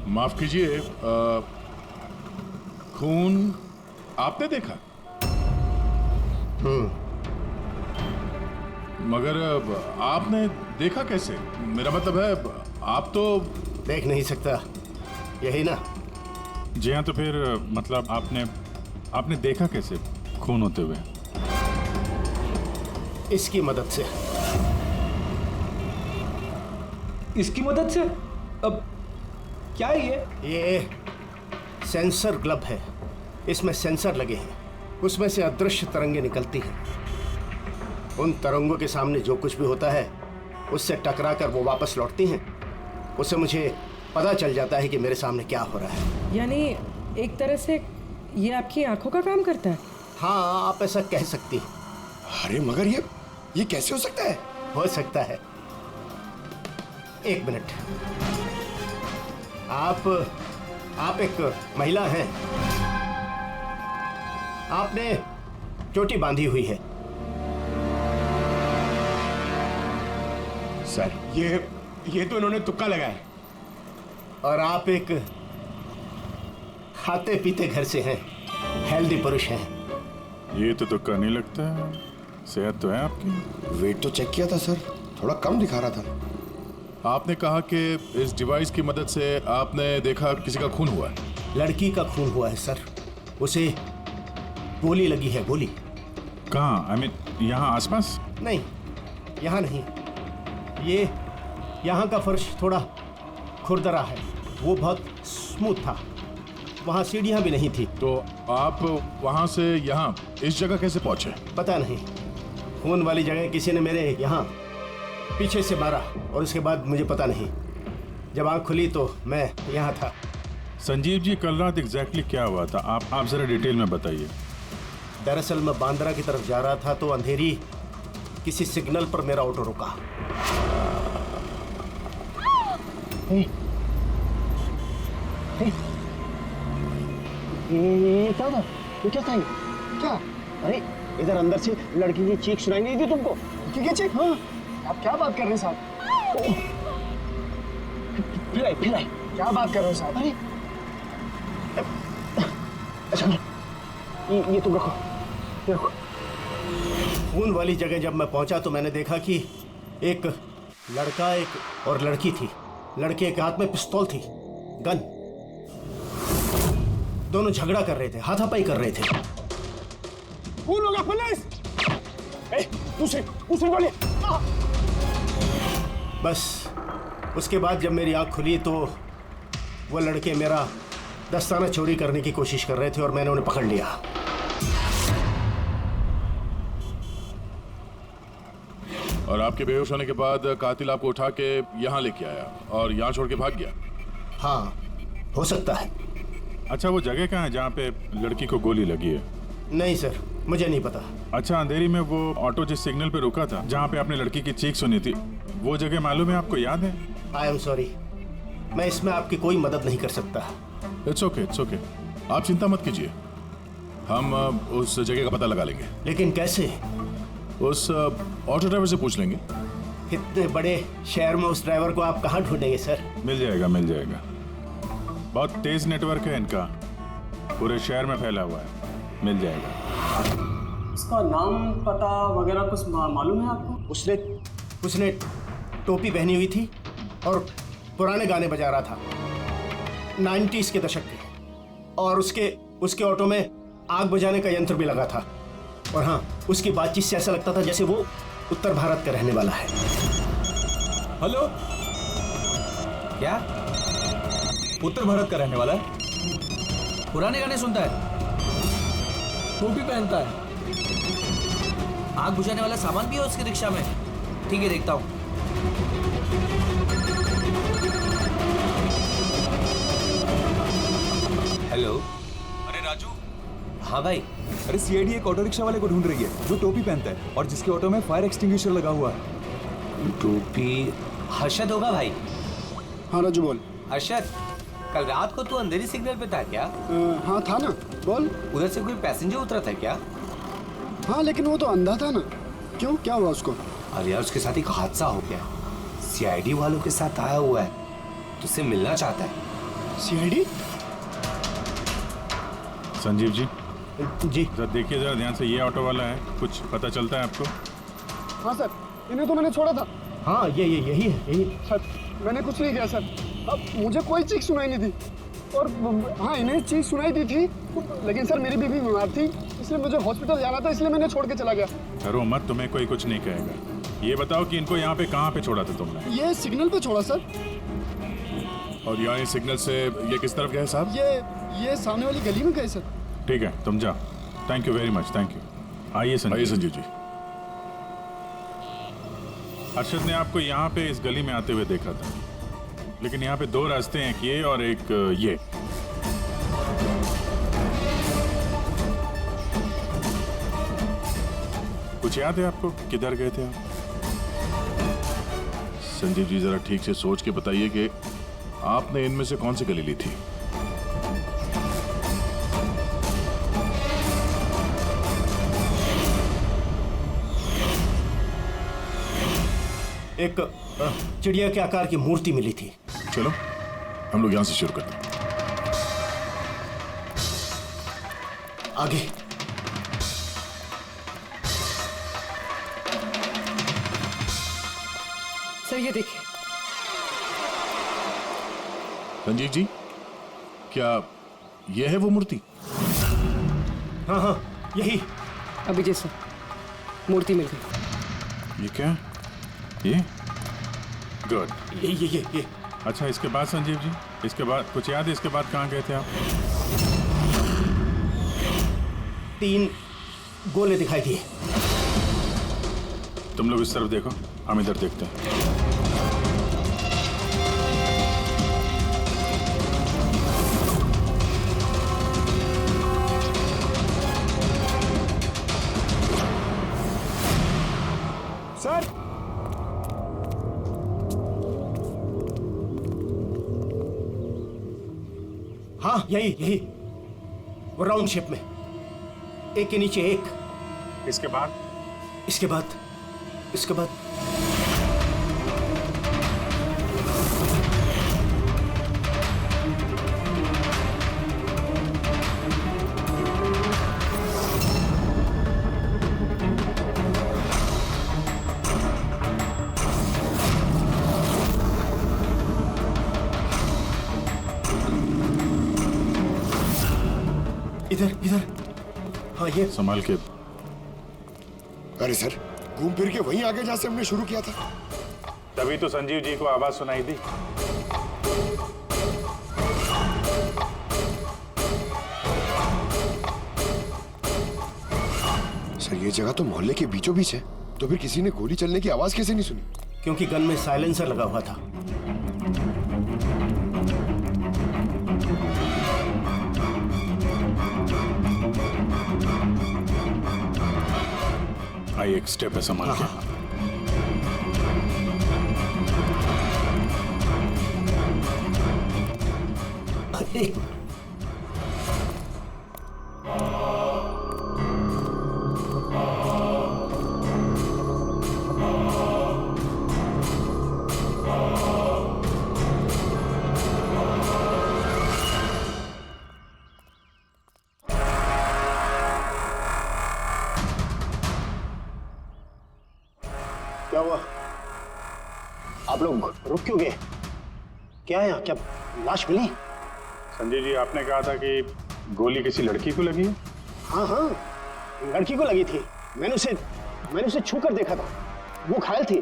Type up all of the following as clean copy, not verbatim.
माफ कीजिए, खून आपने देखा? मगर आपने देखा कैसे? मेरा मतलब है, आप तो देख नहीं सकता, यही ना? जी हाँ, तो फिर मतलब आपने देखा कैसे खून होते हुए? इसकी मदद से। इसकी मदद से? अब क्या है ये सेंसर ग्लब है, इसमें सेंसर लगे हैं, उसमें से अदृश्य तरंगे निकलती हैं। उन तरंगों के सामने जो कुछ भी होता है उससे टकरा कर वो वापस लौटती हैं। उससे मुझे पता चल जाता है कि मेरे सामने क्या हो रहा है। यानी एक तरह से ये आपकी आंखों का काम करता है? हाँ, आप ऐसा कह सकती हैं। अरे मगर ये कैसे हो सकता है? हो सकता है। एक मिनट, आप एक महिला हैं, आपने चोटी बांधी हुई है। सर ये तो इन्होंने तुक्का लगाया। और आप एक खाते पीते घर से हैं, हेल्दी पुरुष हैं। ये तो तुक्का नहीं लगता है, सेहत तो है आपकी। वेट तो चेक किया था सर, थोड़ा कम दिखा रहा था। आपने कहा कि इस डिवाइस की मदद से आपने देखा किसी का खून हुआ है। लड़की का खून हुआ है सर, उसे गोली लगी है, गोली। कहाँ? आई मीन यहाँ आसपास? नहीं, यहाँ नहीं। ये यहाँ का फर्श थोड़ा खुरदरा है, वो बहुत स्मूथ था, वहाँ सीढ़ियाँ भी नहीं थी। तो आप वहां से यहाँ इस जगह कैसे पहुंचे? पता नहीं, खून वाली जगह किसी ने मेरे यहाँ पीछे से मारा और उसके बाद मुझे पता नहीं। जब आँख खुली तो मैं यहाँ था। संजीव जी, कल रात एग्जैक्टली क्या हुआ था? आप जरा डिटेल में बताइए। दरअसल मैं बांद्रा की तरफ जा रहा था तो अंधेरी किसी सिग्नल पर मेरा ऑटो रुका। ये क्या था? ये क्या था? क्या? अरे इधर अंदर से लड़की की चीख सुनाई नहीं दी तुमको? क्या चीख? हाँ, आप क्या बात कर रहे हैं साहब? फिर आई। क्या बात कर रहे हो साहब? अरे अच्छा, ये तुम रखो, ये रखो। खून वाली जगह जब मैं पहुंचा तो मैंने देखा कि एक लड़का एक और लड़की थी। लड़के के हाथ में पिस्तौल थी, गन। दोनों झगड़ा कर रहे थे, हाथापाई कर रहे थे। खून होगा, पुलिस! दूसरी गोली! बस उसके बाद जब मेरी आंख खुली तो वो लड़के मेरा दस्ताना चोरी करने की कोशिश कर रहे थे और मैंने उन्हें पकड़ लिया। और आपके बेहोश होने के बाद कातिल आपको उठा के यहाँ लेके आया और यहाँ छोड़ के भाग गया? हाँ, हो सकता है। अच्छा, वो जगह कहाँ है जहाँ पे लड़की को गोली लगी है? नहीं सर, मुझे नहीं पता। अच्छा, अंधेरी में वो ऑटो जिस सिग्नल पे रुका था, जहाँ पे आपने लड़की की चीख सुनी थी, वो जगह मालूम है आपको? याद है? आई एम सॉरी, मैं इसमें आपकी कोई मदद नहीं कर सकता। इट्स ओके, आप चिंता मत कीजिए, हम उस जगह का पता लगा लेंगे। लेकिन कैसे? उस ऑटो ड्राइवर से पूछ लेंगे। इतने बड़े शहर में उस ड्राइवर को आप कहाँ ढूंढेंगे सर? मिल जाएगा। बहुत तेज नेटवर्क है इनका, पूरे शहर में फैला हुआ है, मिल जाएगा। इसका नाम पता वगैरह कुछ मालूम है आपको? उसने टोपी पहनी हुई थी और पुराने गाने बजा रहा था, 90s के दशक के। और उसके ऑटो में आग बुझाने का यंत्र भी लगा था। और हाँ, उसकी बातचीत से ऐसा लगता था जैसे वो उत्तर भारत का रहने वाला है। हेलो, क्या उत्तर भारत का रहने वाला है? पुराने गाने सुनता है, टोपी पहनता है, आग बुझाने वाला सामान भी है उसकी रिक्शा में। ठीक है, देखता हूँ। हेलो। अरे राजू। हाँ भाई। अरे सीआईडी एक ऑटो रिक्शा वाले को ढूंढ रही है जो टोपी पहनता है और जिसके ऑटो में फायर एक्सटिंग्विशर लगा हुआ है। टोपी हर्षद होगा भाई। हाँ राजू बोल। हर्षद, कल रात को तू अंधेरी सिग्नल पे था क्या? हाँ था ना, बोल। उधर से कोई पैसेंजर उतरा था क्या? हाँ, लेकिन वो तो अंधा था ना। क्यों, क्या हुआ उसको? अरे यार, उसके साथ एक हादसा हो गया। सीआईडी वालों के साथ आया हुआ है, तुझसे मिलना चाहता है। सीआईडी? संजीव जी जी जरा देखिए, जरा ध्यान से, ये ऑटो वाला है, कुछ पता चलता है आपको? हाँ सर, इन्हें तो मैंने छोड़ा था। हाँ यही है यही। सर मैंने कुछ नहीं किया सर। अब मुझे कोई चीख सुनाई नहीं दी और हाँ इन्हें चीख सुनाई दी थी, लेकिन सर मेरी बीवी बीमार थी, इसलिए मुझे हॉस्पिटल जाना था, इसलिए मैंने छोड़ के चला गया। डरो मत, तुम्हें कोई कुछ नहीं कहेगा। ये बताओ कि इनको यहाँ पे कहाँ पे छोड़ा था तुमने? ये सिग्नल पे छोड़ा सर। और यहाँ इस सिग्नल से ये किस तरफ गए साहब? ये सामने वाली गली में गए सर। ठीक है, तुम जाओ। Thank you very much, thank you. आइए आइए संजीव। संजीव जी। अरशद ने आपको यहाँ पे इस गली में आते हुए देखा था, लेकिन यहाँ पे दो रास्ते हैं, एक ये और एक ये। कुछ याद है आपको किधर गए थे आप? संजीव जी जरा ठीक से सोच के बताइए कि आपने इनमें से कौन सी गली ली थी? एक चिड़िया के आकार की मूर्ति मिली थी। चलो हम लोग यहां से शुरू करते हैं। आगे सर ये देखिए। संजीव जी, क्या यह है वो मूर्ति? हाँ यही। अभिजीत सर, मूर्ति मिल गई। ये क्या? ये गुड। ये अच्छा, इसके बाद संजीव जी, इसके बाद कुछ याद है? इसके बाद कहाँ गए थे आप? 3 गोले दिखाई दिए। तुम लोग इस तरफ देखो, हम इधर देखते हैं। सर हाँ यही वो राउंड शेप में, एक के नीचे एक। इसके बाद इसके बाद इधर। हाँ ये संभाल के। अरे सर, घूम फिर के वहीं आगे जहाँ से हमने शुरू किया था। तभी तो संजीव जी को आवाज सुनाई दी। सर ये जगह तो मोहल्ले के बीचों बीच है, तो फिर किसी ने गोली चलने की आवाज कैसे नहीं सुनी? क्योंकि गन में साइलेंसर लगा हुआ था। आई एक स्टेप है, संभाल के। एक क्या हुआ? आप लोग रुक क्यों गए? क्या है यहाँ? क्या लाश मिली? संजीव जी, आपने कहा था कि गोली किसी लड़की को लगी है। हाँ लड़की को लगी थी। मैंने उसे छू कर देखा था, वो घायल थी,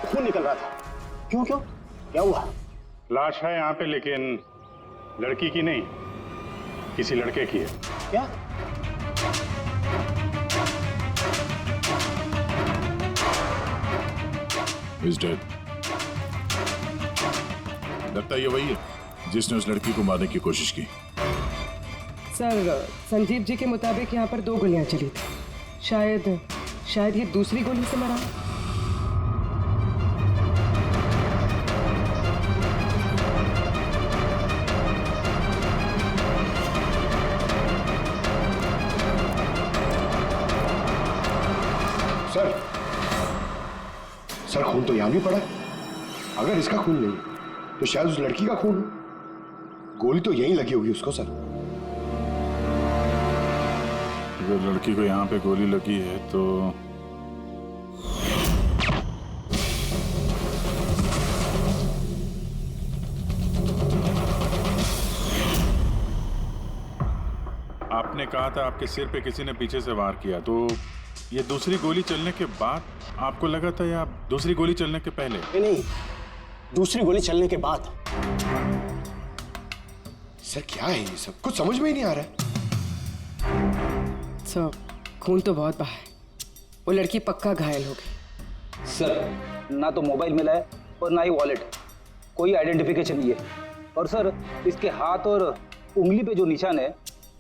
खून निकल रहा था। क्यों क्या हुआ? लाश है यहाँ पे, लेकिन लड़की की नहीं, किसी लड़के की है। क्या? He's dead. लगता है ये वही है जिसने उस लड़की को मारने की कोशिश की। सर संजीव जी के मुताबिक यहाँ पर 2 गोलियां चली थी। शायद ये दूसरी गोली से मरा। सर खून तो यहां भी पड़ा है। अगर इसका खून नहीं तो शायद उस लड़की का खून हो। गोली तो यहीं लगी होगी उसको सर। अगर लड़की को यहाँ पे गोली लगी है तो आपने कहा था आपके सिर पे किसी ने पीछे से वार किया, तो ये दूसरी गोली चलने के बाद आपको लगा था या दूसरी गोली चलने के पहले? नहीं, दूसरी गोली चलने के बाद। सर क्या है ये सब, कुछ समझ में ही नहीं आ रहा है। सर खून तो बहुत बहा है, वो लड़की पक्का घायल हो गई। सर ना तो मोबाइल मिला है और ना ही वॉलेट, कोई आइडेंटिफिकेशन नहीं है। और सर इसके हाथ और उंगली पे जो निशान है,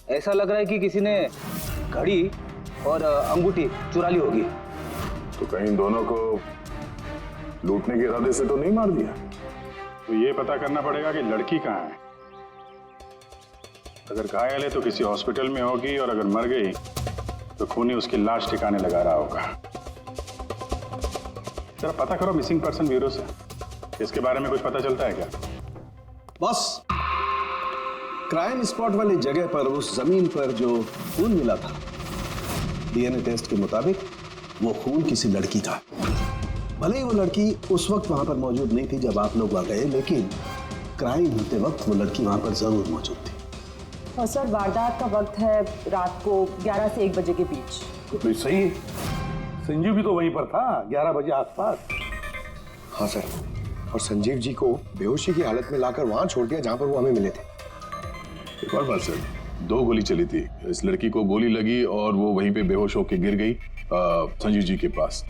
ऐसा लग रहा है कि किसी ने घड़ी और अंगूठी चुरा ली होगी। तो कहीं दोनों को लूटने के इरादे से तो नहीं मार दिया? तो ये पता करना पड़ेगा कि लड़की कहाँ है। अगर घायल है तो किसी हॉस्पिटल में होगी, और अगर मर गई तो खूनी उसकी लाश ठिकाने लगा रहा होगा। जरा पता करो मिसिंग पर्सन ब्यूरो से, इसके बारे में कुछ पता चलता है क्या? बस क्राइम स्पॉट वाली जगह पर उस जमीन पर जो खून मिला था, डीएनए टेस्ट के मुताबिक वो खून किसी लड़की का। भले ही वो लड़की उस वक्त वहां पर मौजूद नहीं थी जब आप लोग वहां गए, लेकिन क्राइम होते वक्त वो लड़की वहां पर जरूर मौजूद थी। और सर वारदात का वक्त है रात को 11 से 1 बजे के बीच। तो सही है, संजीव भी तो वहीं पर था 11 बजे आसपास। हाँ सर, और संजीव जी को बेहोशी की हालत में लाकर वहां छोड़ दिया जहां पर वो हमें मिले थे। एक और बात सर, 2 गोली चली थी, इस लड़की को गोली लगी और वो वहीं पे बेहोश होकर गिर गई संजीव जी के पास।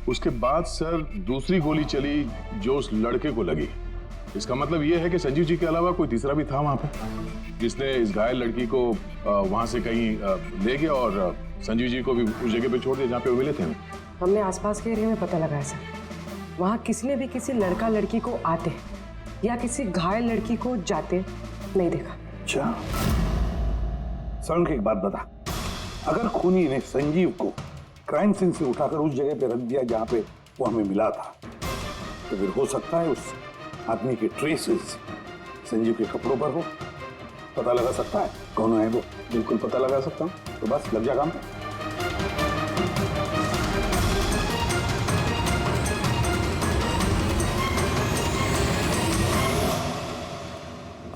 उसके बाद सर दूसरी गोली चली जो उस लड़के को लगी। इसका मतलब ये है कि संजीव जी के अलावा कोई तीसरा भी था वहां पे, जिसने इस घायल लड़की को वहां से कहीं ले गया और संजीव जी को भी उस जगह पे छोड़ दिया जहाँ पे वो मिले थे। हमने आसपास के एरिया में पता लगाया सर, वहाँ किसी ने भी किसी लड़का लड़की को आते या किसी घायल लड़की को जाते नहीं देखा। अच्छा सर, एक बात बता, अगर खूनी ने संजीव को क्राइम सीन से उठाकर उस जगह पे रख दिया जहाँ पे वो हमें मिला था, तो फिर हो सकता है उस आदमी के ट्रेसेस संजीव के कपड़ों पर हो। पता लगा सकता है कौन है वो? बिल्कुल पता लगा सकता हूँ, तो बस लग जा काम पे।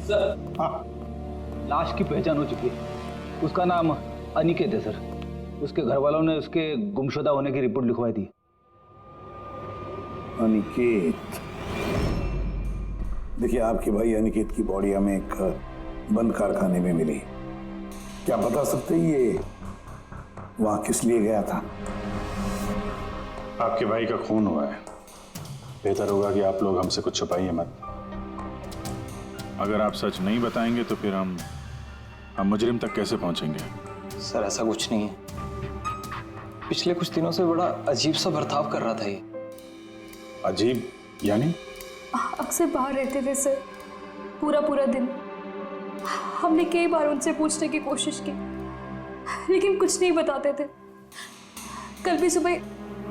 सर हाँ, लाश की पहचान हो चुकी है। उसका नाम अनिकेत है सर। उसके घर वालों ने उसके गुमशुदा होने की रिपोर्ट लिखवाई थी। अनिकेत, देखिए आपके भाई अनिकेत की बॉडी हमें एक बंद कारखाने में मिली। क्या बता सकते ये वहां किस लिए गया था? आपके भाई का खून हुआ है, बेहतर होगा कि आप लोग हमसे कुछ छुपाइए मत। अगर आप सच नहीं बताएंगे तो फिर हम मुजरिम तक कैसे पहुंचेंगे? सर ऐसा कुछ नहीं है, पिछले कुछ दिनों से बड़ा अजीब सा बर्ताव कर रहा था ये। अजीब यानी? अक्सर बाहर रहते थे सर, पूरा दिन। हमने कई बार उनसे पूछने की कोशिश की, लेकिन कुछ नहीं बताते थे। कल भी सुबह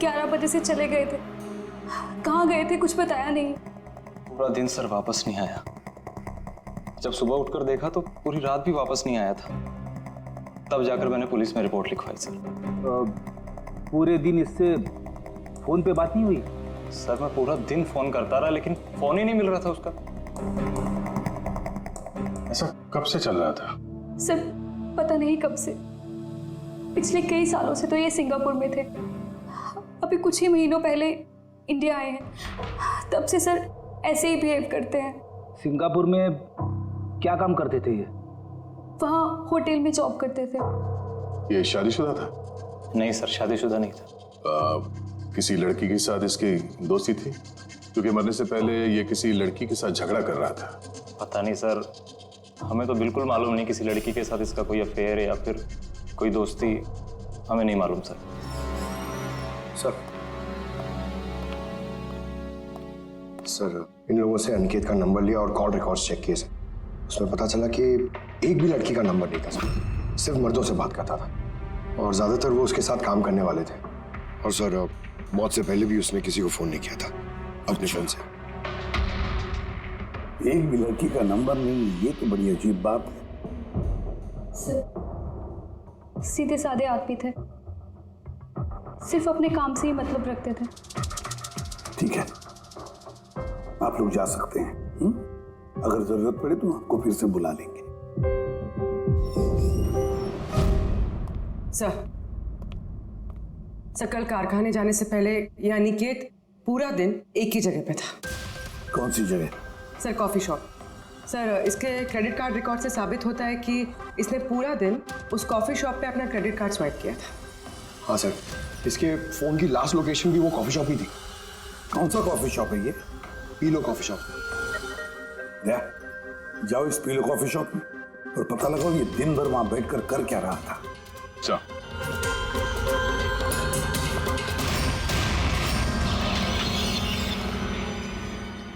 11 बजे से चले गए थे। कहाँ गए थे कुछ बताया नहीं। पूरा दिन सर वापस नहीं आया। जब सुबह उठकर देखा तो पूरी रात भी वापस नहीं आया था। तब जाकर मैंने पुलिस में रिपोर्ट लिखवाई सर। पूरे दिन इससे फोन पे बात नहीं हुई? सर मैं पूरा दिन फोन करता रहा, लेकिन फोन ही नहीं मिल रहा था उसका। ऐसा कब से चल रहा था? सर पता नहीं कब से, पिछले कई सालों से तो ये सिंगापुर में थे। अभी कुछ ही महीनों पहले इंडिया आए हैं, तब से सर ऐसे ही बिहेव करते हैं। सिंगापुर में क्या काम करते थे ये? वहाँ होटल में जॉब करते थे। ये शादीशुदा था? नहीं सर, शादीशुदा नहीं था। किसी लड़की के साथ इसकी दोस्ती थी? क्योंकि मरने से पहले ये किसी लड़की के साथ झगड़ा कर रहा था। पता नहीं सर, हमें तो बिल्कुल मालूम नहीं किसी लड़की के साथ इसका कोई अफेयर है या फिर कोई दोस्ती, हमें नहीं मालूम सर। सर इन लोगों से अनिकेत का नंबर लिया और कॉल रिकॉर्ड्स चेक किए सर। उसमें पता चला कि एक भी लड़की का नंबर नहीं था सर, सिर्फ मर्दों से बात करता था और ज्यादातर वो उसके साथ काम करने वाले थे। और सर मौत से पहले भी उसने किसी को फोन नहीं किया था अपने फोन से। एक भी लड़की का नंबर नहीं, ये तो बड़ी अजीब बात है। सर सीधे साधे आदमी थे, सिर्फ अपने काम से ही मतलब रखते थे। ठीक है, आप लोग जा सकते हैं। अगर जरूरत पड़े तो आपको फिर से बुला लेंगे। सर कल कारखाने जाने से पहले ये अनिकेत पूरा दिन एक ही जगह पे था। कौन सी जगह? Sir coffee shop. सर इसके क्रेडिट कार्ड रिकॉर्ड से साबित होता है कि इसने पूरा दिन उस कॉफी शॉप पे अपना क्रेडिट कार्ड स्वाइप किया था। हाँ सर, इसके फोन की लास्ट लोकेशन भी वो कॉफी शॉप ही थी। कौन सा कॉफी शॉप है ये? पीलो कॉफी शॉप। जाओ इस पीलो कॉफी शॉप में और पता लगाओ ये दिन भर वहां बैठकर कर क्या रहा था। अच्छा।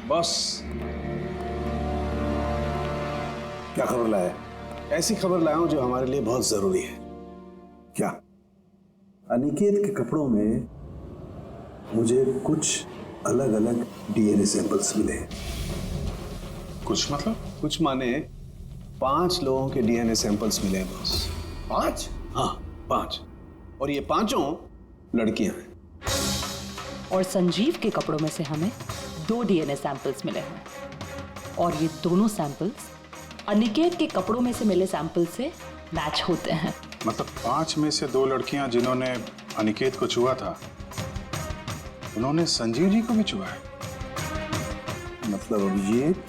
बॉस, क्या खबर लाया? ऐसी खबर लाया हूं जो हमारे लिए बहुत जरूरी है। क्या? अनिकेत के कपड़ों में मुझे कुछ अलग अलग डीएनए सैंपल्स मिले। कुछ मतलब? कुछ माने 5 लोगों के डीएनए सैंपल्स मिले हैं बॉस। 5? हाँ 5, और ये 5 लड़कियां हैं। और संजीव के कपड़ों में से हमें 2 डीएनए सैंपल्स मिले हैं, और ये दोनों सैंपल्स अनिकेत के कपड़ों में से मिले सैंपल से मैच होते हैं। मतलब 5 में से 2 लड़कियां जिन्होंने अनिकेत को छुआ था, उन्होंने संजीव जी को भी छुआ है। मतलब अभिजीत,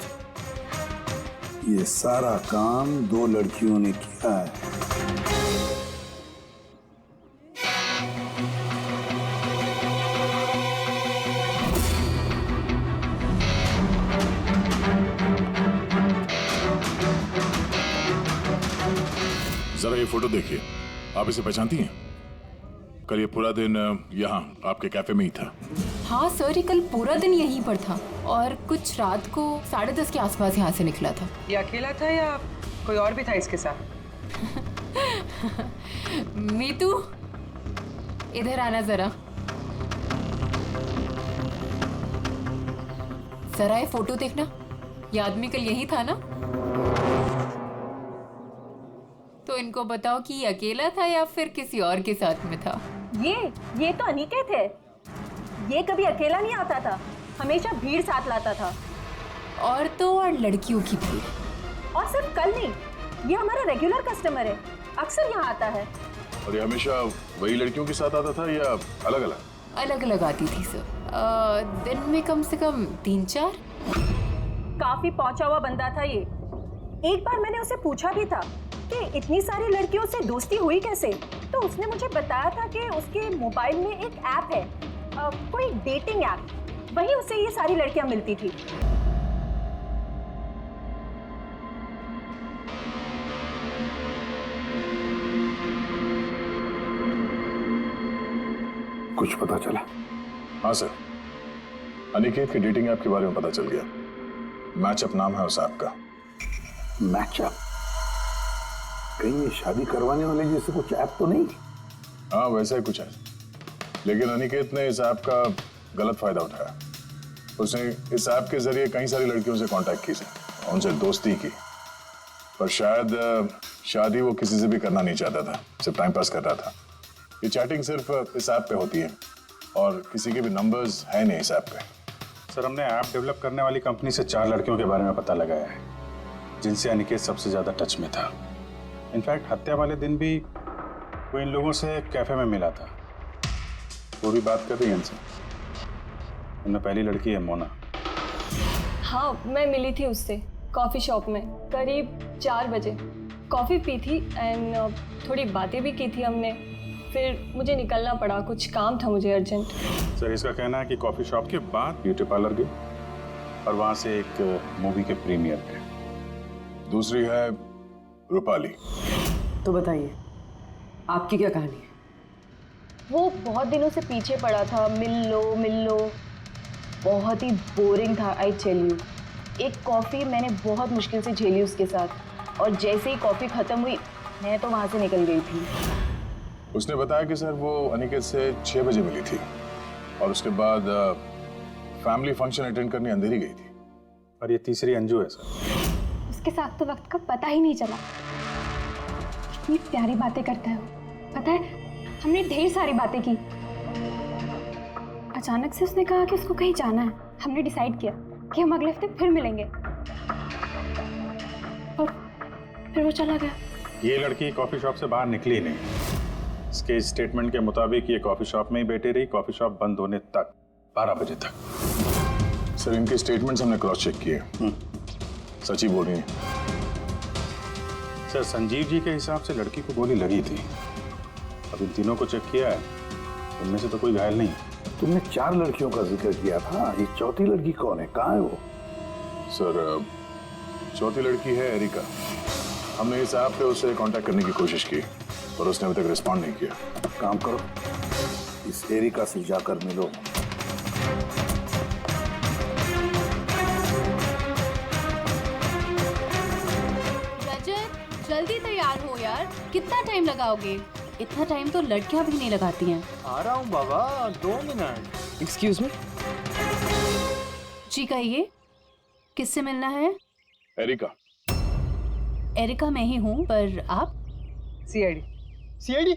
ये सारा काम 2 लड़कियों ने किया है। जरा ये फोटो देखिए, आप इसे पहचानती हैं? कल ये पूरा दिन यहाँ आपके कैफे में ही था। हाँ सर, ये कल पूरा दिन यहीं पर था और कुछ रात को 10:30 के आसपास यहाँ से निकला था। ये अकेला था या कोई और भी था इसके साथ? मीतू, इधर आना जरा। जरा ये फोटो देखना, ये आदमी कल यही था ना? तो इनको बताओ कि ये अकेला था या फिर किसी और के साथ में था। ये तो अनिकेत है। ये कभी अकेला नहीं आता था, हमेशा भीड़ साथ लाता था। औरतों और लड़कियों की भीड़। और सिर्फ कल नहीं, ये हमारा रेगुलर कस्टमर है, अक्सर यहाँ आता है। और ये हमेशा वही लड़कियों के साथ आता था या अलग अलग? अलग अलग आती थी सर, दिन में कम से कम 3-4। काफी पहुंचा हुआ बंदा था ये। एक बार मैंने उसे पूछा भी था कि इतनी सारी लड़कियों से दोस्ती हुई कैसे, तो उसने मुझे बताया था कि उसके मोबाइल में एक ऐप है, कोई डेटिंग ऐप, वहीं उसे ये सारी लड़कियां मिलती थी। कुछ पता चला? हाँ सर, अनिकेत के डेटिंग ऐप के बारे में पता चल गया। मैचअप नाम है उस ऐप का। मैचअप? कहीं ये शादी करवाने वाले जैसे कुछ ऐप तो नहीं? हाँ वैसा ही कुछ है, लेकिन अनिकेत ने इस ऐप का गलत फायदा उठाया। उसने इस ऐप के जरिए कई सारी लड़कियों से कांटेक्ट की, उनसे दोस्ती की, पर शायद शादी वो किसी से भी करना नहीं चाहता था, सिर्फ टाइम पास कर रहा था। ये चैटिंग सिर्फ इस ऐप पे होती है और किसी के भी नंबर्स है नहीं इस ऐप पे। सर, हमने ऐप डेवलप करने वाली कंपनी से 4 लड़कियों के बारे में पता लगाया है जिनसे अनिकेत सबसे ज्यादा टच में था। इनफैक्ट हत्या वाले दिन भी वो इन लोगों से कैफे में मिला था। वो भी बात कर रही है इनसे। उनमें पहली लड़की है मोना। हाँ, मैं मिली थी उससे कॉफ़ी शॉप में करीब 4 बजे। कॉफ़ी पी थी एंड थोड़ी बातें भी की थी हमने। फिर मुझे निकलना पड़ा, कुछ काम था मुझे अर्जेंट। सर, इसका कहना है कि कॉफ़ी शॉप के बाद ब्यूटी पार्लर गई और वहाँ से एक मूवी के प्रीमियर पे। दूसरी है रूपाली। तो बताइए, आपकी क्या कहानी है? वो बहुत दिनों से पीछे पड़ा था, मिल लो। बहुत ही बोरिंग था, आई टेल यू। एक कॉफ़ी मैंने बहुत मुश्किल से झेली उसके साथ, और जैसे ही कॉफ़ी ख़त्म हुई मैं तो वहाँ से निकल गई थी। उसने बताया कि सर वो अनिकेत से 6 बजे मिली थी और उसके बाद फैमिली फंक्शन अटेंड करने अंधेरी गई थी। और ये तीसरी अंजू है सर। उसके साथ तो वक्त का पता ही नहीं चला। कितनी प्यारी बातें करता है वो। पता है, हमने ढेर सारी बातें की। अचानक से उसने कहा कि उसको कहीं जाना है। हमने डिसाइड किया कि हम अगले हफ्ते फिर मिलेंगे, और फिर वो चला गया। ये लड़की कॉफी शॉप से बाहर निकली नहीं। इसके स्टेटमेंट के मुताबिक ये कॉफी शॉप में ही बैठी रही, कॉफी शॉप बंद होने तक, 12 बजे तक। सर इनके स्टेटमेंट्स हमने क्रॉस चेक किए, सच ही बोल रही हैं। सर संजीव जी के हिसाब से लड़की को गोली लगी थी। अब इन तीनों को चेक किया है, उनमें से तो कोई घायल नहीं। तुमने 4 लड़कियों का जिक्र किया था, ये चौथी लड़की कौन है, कहाँ है वो? सर चौथी लड़की है एरिका। हमने इस ऐप पे उससे कांटेक्ट करने की कोशिश की और उसने अभी तक रिस्पॉन्ड नहीं किया। काम करो, इस एरिका से जाकर मिलो। रजत जल्दी तैयार हो यार, कितना टाइम लगाओगे? इतना टाइम तो लड़कियां भी नहीं लगाती हैं। आ रहा हूँ बाबा, 2 मिनट। Excuse me. जी कहिए, किससे मिलना है? एरिका। एरिका मैं ही हूँ, पर आप? सीआईडी। सीआईडी?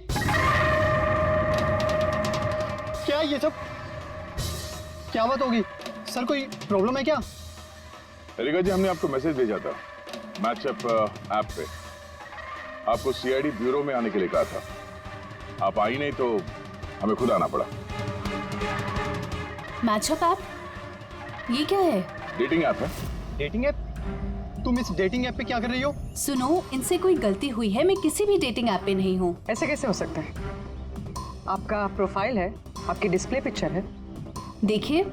क्या ये सब? क्या बात होगी सर, कोई प्रॉब्लम है क्या? एरिका जी, हमने आपको मैसेज भेजा था मैचअप ऐप पे। आपको सीआईडी ब्यूरो में आने के लिए कहा था। आप आई नहीं तो हमें खुद आना पड़ा। Matchup app? ये क्या है? डेटिंग ऐप है। Dating app? तुम इस डेटिंग ऐप पे क्या कर रही हो? सुनो, इनसे कोई गलती हुई है, मैं किसी भी डेटिंग ऐप पे नहीं हूँ। ऐसे कैसे हो सकता है? आपका प्रोफाइल है, आपकी डिस्प्ले पिक्चर है। देखिए,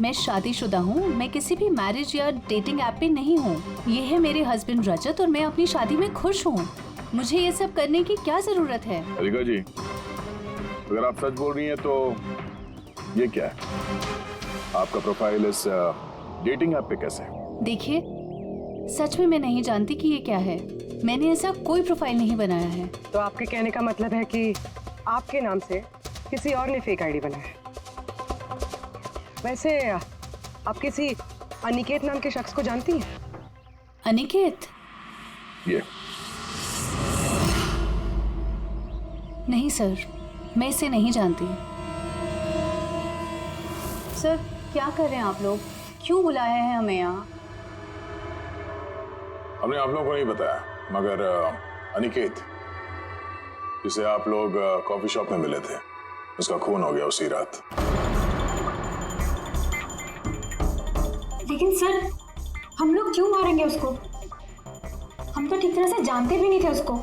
मैं शादीशुदा हूँ, मैं किसी भी मैरिज या डेटिंग ऐप पे नहीं हूँ। ये है मेरे हस्बैंड रजत और मैं अपनी शादी में खुश हूँ। मुझे ये सब करने की क्या जरूरत है? एरिका जी, अगर आप सच बोल रही हैं तो ये क्या है? आपका प्रोफाइल इस डेटिंग ऐप पे कैसे? देखिए, सच में मैं नहीं जानती कि ये क्या है। मैंने ऐसा कोई प्रोफाइल नहीं बनाया है। तो आपके कहने का मतलब है कि आपके नाम से किसी और ने फेक आईडी बनाया है। वैसे आप किसी अनिकेत नाम के शख्स को जानती हैं? अनिकेत? ये नहीं सर, मैं इसे नहीं जानती। सर क्या कर रहे हैं आप लोग? क्यों बुलाया है हमें यहाँ? हमने आप लोगों को नहीं बताया, मगर अनिकेत, जिसे आप लोग कॉफी शॉप में मिले थे, उसका खून हो गया उसी रात। लेकिन सर, हम लोग क्यों मारेंगे उसको? हम तो ठीक तरह से जानते भी नहीं थे उसको।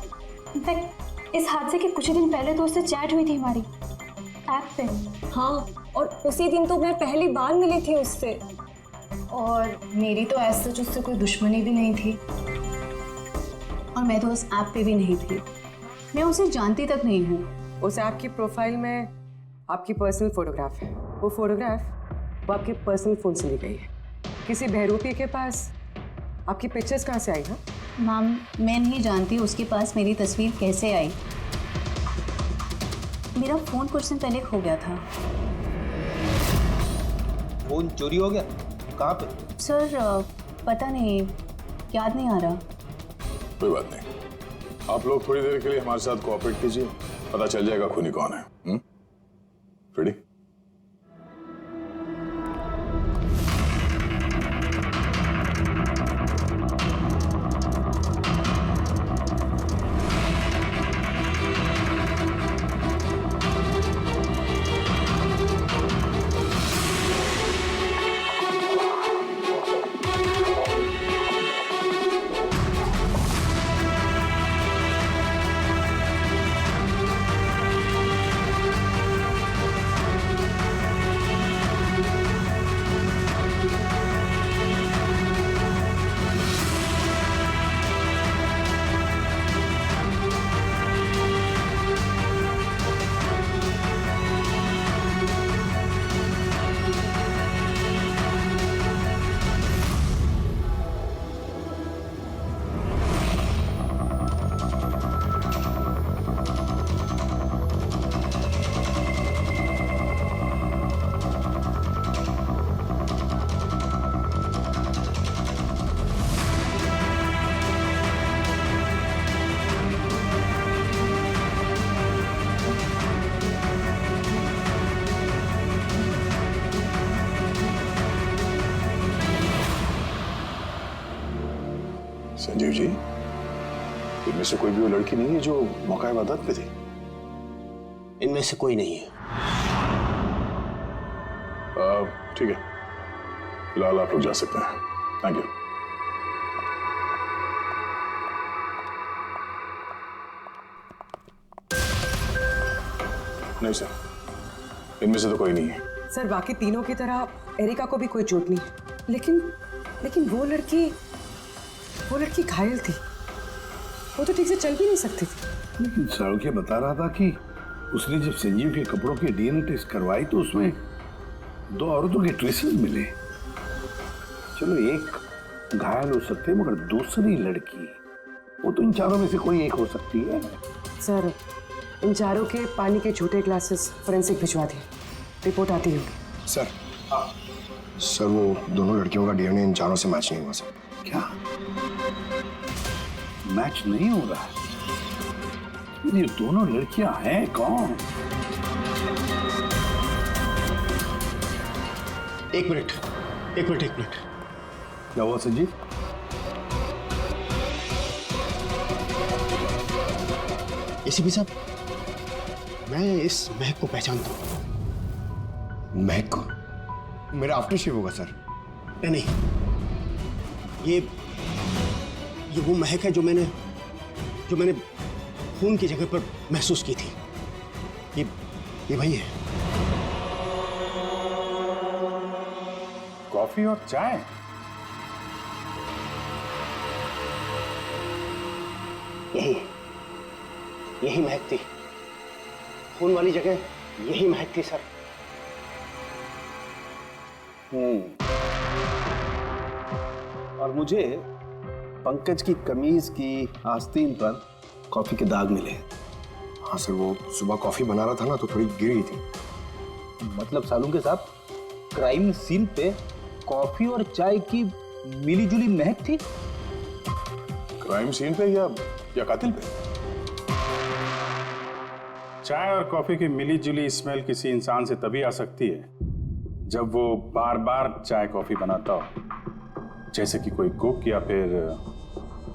इनफैक्ट इस हादसे के कुछ ही दिन पहले तो उससे चैट हुई थी हमारी ऐप पे। हाँ, और उसी दिन तो मैं पहली बार मिली थी उससे, और मेरी तो ऐसे उससे कोई दुश्मनी भी नहीं थी, और मैं तो उस ऐप पे भी नहीं थी। मैं उसे जानती तक नहीं हूँ। उस ऐप की प्रोफाइल में आपकी पर्सनल फोटोग्राफ है। वो फोटोग्राफ वो आपके पर्सनल फोन से ली गई है। किसी बहरूपी के पास आपकी पिक्चर्स कहाँ से आई? ना मैम, मैं नहीं जानती उसके पास मेरी तस्वीर कैसे आई। मेरा फ़ोन कुछ दिन पहले खो गया था। फोन चोरी हो गया? कहाँ पे? सर पता नहीं, याद नहीं आ रहा। कोई बात नहीं, आप लोग थोड़ी देर के लिए हमारे साथ कोऑपरेट कीजिए, पता चल जाएगा खूनी कौन है। रेडी? संजीव जी, इनमें से कोई भी वो लड़की नहीं है जो मौका इबादत पे थी? इनमें से कोई नहीं है। ठीक है, फिलहाल आप लोग जा सकते हैं। Thank you. नहीं सर, इनमें से तो कोई नहीं है। सर बाकी तीनों की तरह एरिका को भी कोई चोट नहीं, लेकिन लेकिन वो लड़की घायल थी। वो तो ठीक से चल भी नहीं सकती थी। लेकिन सारुके बता रहा था कि उसने जब संजीव के कपड़ों के डीएनए टेस्ट करवाई तो उसमें 2 औरतों के ट्रेसेस मिले। चलो एक घायल हो सकते हैं, मगर दूसरी लड़की, वो तो इन चारों में से कोई एक हो सकती है। सर इन चारों के पानी के झूठे ग्लासेस फोरेंसिक भिजवा दिए, रिपोर्ट आती होगी। सर वो दोनों लड़कियों का डीएनए इन चारों से मैच नहीं हुआ सर। क्या मैच नहीं हो रहा? ये दोनों लड़कियां हैं कौन? एक मिनट। क्या हुआ संजीव? एसीपी साहब, मैं इस महक को पहचानता हूँ। महक को? मेरा आफ्टर शेव होगा सर। नहीं, ये वो महक है जो मैंने खून की जगह पर महसूस की थी। ये वही है। कॉफी और चाय? यही महक थी। खून वाली जगह यही महक थी सर। और मुझे पंकज की कमीज की आस्तीन पर कॉफी के दाग मिले। हाँ सर, वो सुबह कॉफी बना रहा था ना तो थोड़ी गिर गई थी। मतलब सालुंके साहब, क्राइम सीन पे कॉफी और चाय की मिली-जुली महक थी? क्राइम सीन पे या कातिल पे? चाय और कॉफी की मिली-जुली स्मेल किसी इंसान से तभी आ सकती है जब वो बार-बार चाय कॉफी बनाता हो, जैसे कि कोई कुक या फिर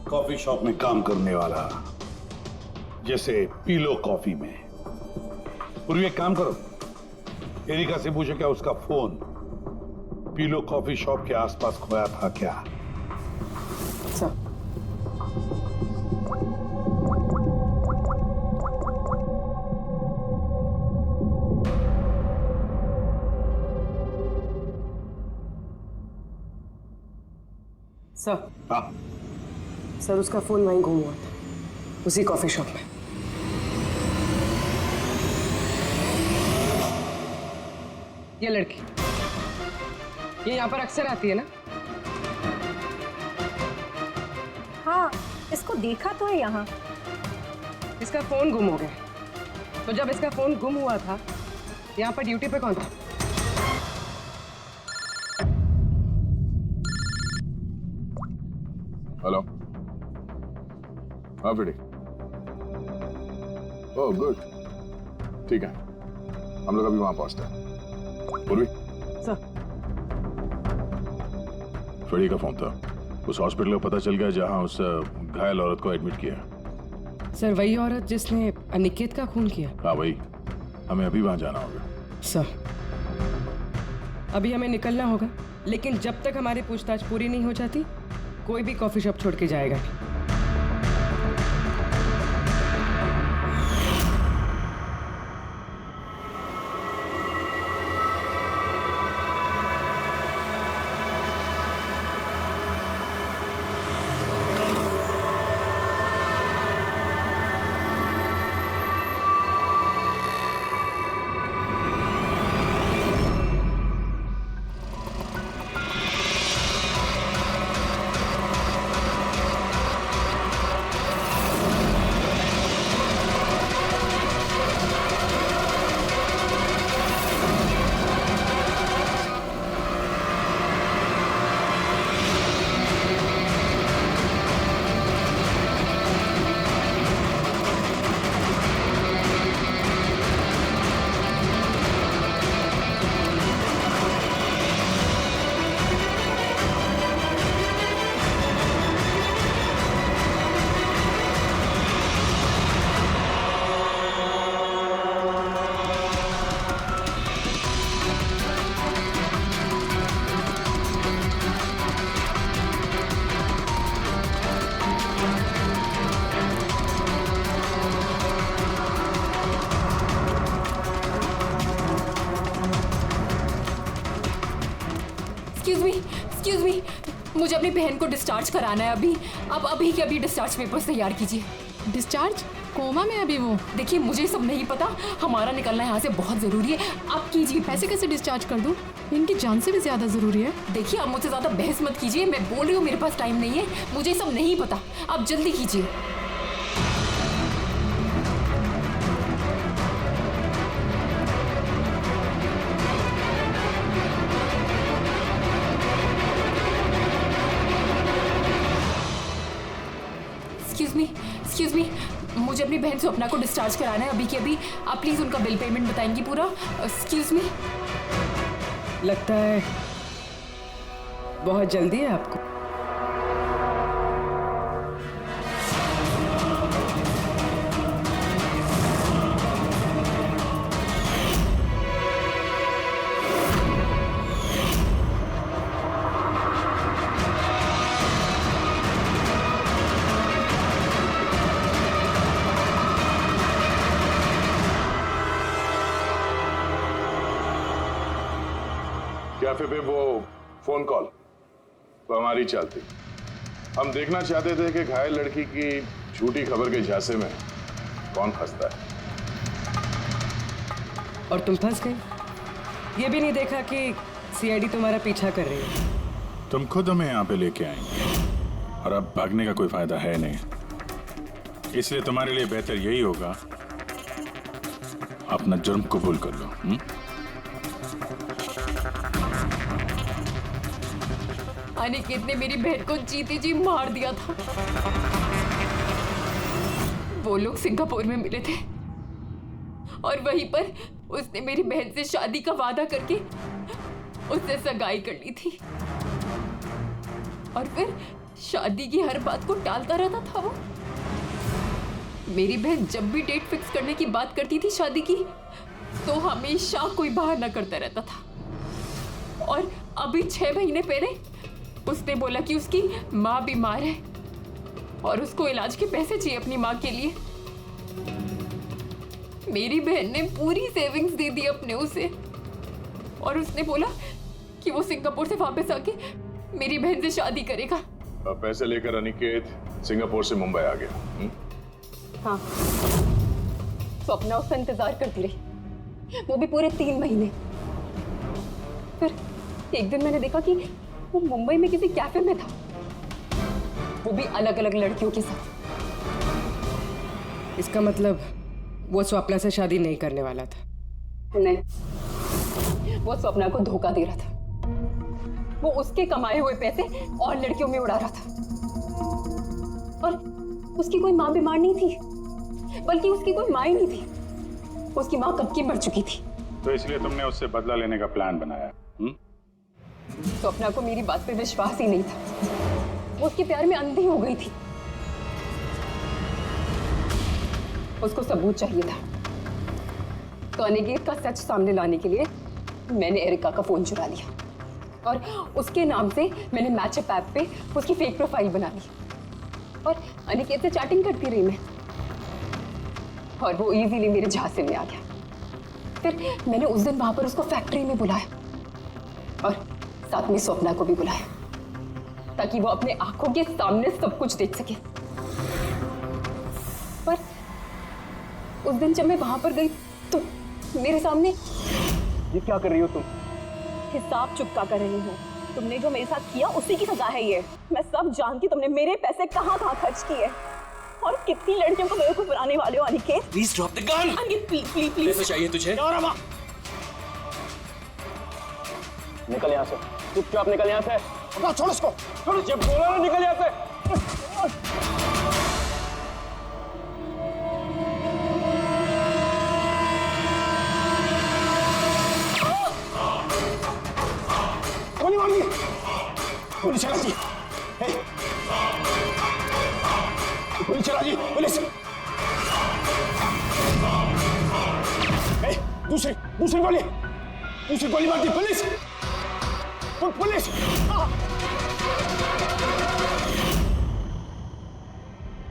कॉफी शॉप में काम करने वाला, जैसे पीलो कॉफी में। पूर्वी एक काम करो, एरिका से पूछो क्या उसका फोन पीलो कॉफी शॉप के आसपास खोया था क्या? सर उसका फोन वहीं गुम हुआ था, उसी कॉफी शॉप में। ये लड़की ये यहाँ पर अक्सर आती है ना? हाँ, इसको देखा तो है यहाँ। इसका फोन गुम हो गया, तो जब इसका फोन गुम हुआ था यहाँ पर ड्यूटी पे कौन था? हेलो। हाँ फ्रेडी। ओह गुड, ठीक है, हम लोग अभी वहां पहुंचते हैं। पूर्वी सर, फ्रेडी का फोन था। उस हॉस्पिटल का पता चल गया जहां उस घायल औरत को एडमिट किया। सर वही औरत जिसने अनिकेत का खून किया? हाँ वही, हमें अभी वहां जाना होगा। सर अभी हमें निकलना होगा, लेकिन जब तक हमारी पूछताछ पूरी नहीं हो जाती कोई भी कॉफी शॉप छोड़ के जाएगा नहीं। अपनी बहन को डिस्चार्ज कराना है अभी। अब अभी के अभी डिस्चार्ज पेपर्स तैयार कीजिए। डिस्चार्ज? कोमा में अभी वो? देखिए मुझे सब नहीं पता, हमारा निकलना यहाँ से बहुत जरूरी है, आप कीजिए। पैसे कैसे डिस्चार्ज कर दूं? इनकी जान से भी ज्यादा जरूरी है। देखिए आप मुझसे ज्यादा बहस मत कीजिए, मैं बोल रही हूँ मेरे पास टाइम नहीं है, मुझे सब नहीं पता, आप जल्दी कीजिए। एक्सक्यूज मी, मुझे अपनी बहन स्वप्ना को डिस्चार्ज कराना है अभी के अभी। आप प्लीज उनका बिल पेमेंट बताएंगी पूरा? Excuse me. लगता है बहुत जल्दी है आपको। कैफे पे वो फोन कॉल तो हमारी चलती। हम देखना चाहते थे कि घायल लड़की की झूठी खबर के झांसे में कौन फंसता है। और तुम फंस गई। ये भी नहीं देखा कि सीआईडी तुम्हारा पीछा कर रही है। तुम खुद हमें यहाँ पे लेके आएंगे और अब भागने का कोई फायदा है नहीं, इसलिए तुम्हारे लिए बेहतर यही होगा अपना जुर्म कबूल कर लो। अनिकेत ने मेरी बहन को जीते जी मार दिया था। वो लोग सिंगापुर में मिले थे और वहीं पर उसने मेरी बहन से शादी का वादा करके उससे सगाई कर ली थी और फिर शादी की हर बात को टालता रहता था वो। मेरी बहन जब भी डेट फिक्स करने की बात करती थी शादी की तो हमेशा कोई बहाना करता रहता था। और अभी 6 महीने पहले उसने बोला कि उसकी माँ बीमार है और उसको इलाज के पैसे चाहिए अपनी माँ के लिए। मेरी बहन ने पूरी सेविंग्स दे दी अपने उसे और उसने बोला कि वो सिंगापुर से वापस आके मेरी बहन से शादी करेगा। पैसे लेकर अनिकेत सिंगापुर से मुंबई आ गया। हाँ, स्वप्ना उसका इंतजार करती रही, वो भी पूरे 3 महीने। फिर एक दिन मैंने देखा कि वो मुंबई में किसी कैफे में था, वो भी अलग अलग लड़कियों के साथ। इसका मतलब वो स्वप्ना से शादी नहीं करने वाला था। नहीं, वो स्वप्ना को धोखा दे रहा था। वो उसके कमाए हुए पैसे और लड़कियों में उड़ा रहा था। और उसकी कोई माँ बीमार नहीं थी, बल्कि उसकी कोई माँ ही नहीं थी। उसकी माँ कब की मर चुकी थी। तो इसलिए तुमने उससे बदला लेने का प्लान बनाया? स्वप्ना को मेरी बात पे विश्वास ही नहीं था, वो उसके प्यार में अंधी हो गई थी। उसको सबूत चाहिए था, तो अनिकेत का सच सामने लाने के लिए मैंने एरिका का फोन चुरा लिया और उसके नाम से मैंने मैचअप ऐप पे उसकी फेक प्रोफाइल बना ली और अनिकेत से चैटिंग करती रही मैं और वो इजीली मेरे झांसे में आ गया। फिर मैंने उस दिन वहां पर उसको फैक्ट्री में बुलाया और साथ में स्वप्ना को भी बुलाया ताकि वो अपने आंखों के सामने सब कुछ देख सके। पर उस दिन जब मैं वहां पर गई तो मेरे सामने। ये क्या कर रही हो तुम? हिसाब चुकता कर रही हूँ। तुमने जो मेरे साथ किया उसी की सजा है ये। मैं सब जानती, तुमने मेरे पैसे कहाँ खर्च किए और कितनी लड़कियों को मेरे को बुलाने वाले हो। Aniket please drop the gun. Aniket please please please. पैसे चाहिए तुझे? निकल यहाँ से, चुपचाप निकल यहाँ से। छोड़ उसको, छोड़। जब बोला ना निकल यहाँ से। गोली मार दी। गोली चला जी। गोली चला जी, पुलिस। दूसरी गोली मार दी, पुलिस। पुलिस!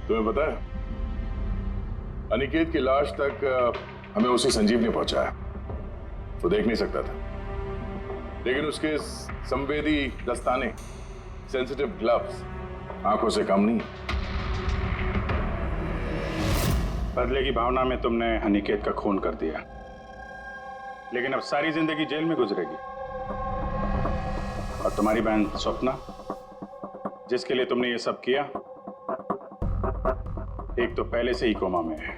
तुम्हें पता है अनिकेत की लाश तक हमें उसी संजीव ने पहुंचाया। वो देख नहीं सकता था, लेकिन उसके संवेदी दस्ताने सेंसिटिव ग्लव्स आंखों से कम नहीं। बदले की भावना में तुमने अनिकेत का खून कर दिया, लेकिन अब सारी जिंदगी जेल में गुजरेगी। और तुम्हारी बहन स्वप्ना, जिसके लिए तुमने ये सब किया, एक तो पहले से ही कोमा में है,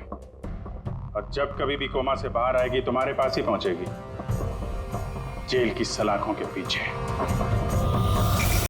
और जब कभी भी कोमा से बाहर आएगी तुम्हारे पास ही पहुंचेगी, जेल की सलाखों के पीछे।